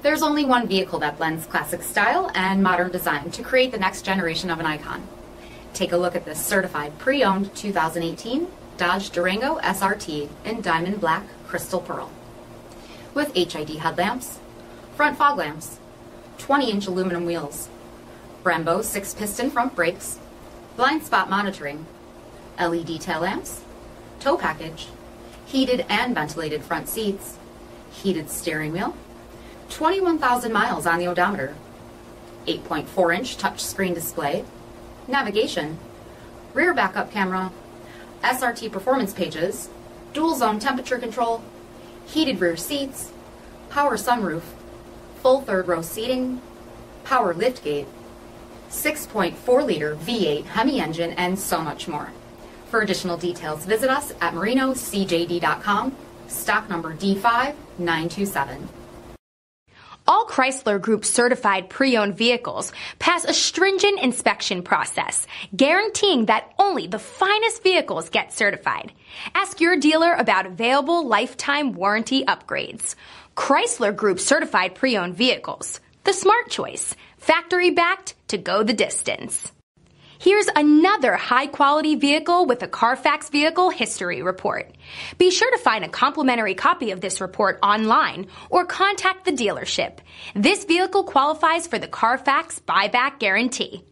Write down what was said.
There's only one vehicle that blends classic style and modern design to create the next generation of an icon. Take a look at this certified pre-owned 2018 Dodge Durango SRT in diamond black crystal pearl. With HID headlamps, front fog lamps, 20-inch aluminum wheels, Brembo 6-piston front brakes, blind spot monitoring, LED tail lamps, tow package, heated and ventilated front seats, heated steering wheel, 21,000 miles on the odometer, 8.4-inch touchscreen display, navigation, rear backup camera, SRT performance pages, dual zone temperature control, heated rear seats, power sunroof, full third row seating, power liftgate, 6.4-liter V8 HEMI engine, and so much more. For additional details, visit us at marinocjd.com, stock number D5927. All Chrysler Group certified pre-owned vehicles pass a stringent inspection process, guaranteeing that only the finest vehicles get certified. Ask your dealer about available lifetime warranty upgrades. Chrysler Group certified pre-owned vehicles, the smart choice, factory backed to go the distance. Here's another high-quality vehicle with a CARFAX vehicle history report. Be sure to find a complimentary copy of this report online or contact the dealership. This vehicle qualifies for the CARFAX buyback guarantee.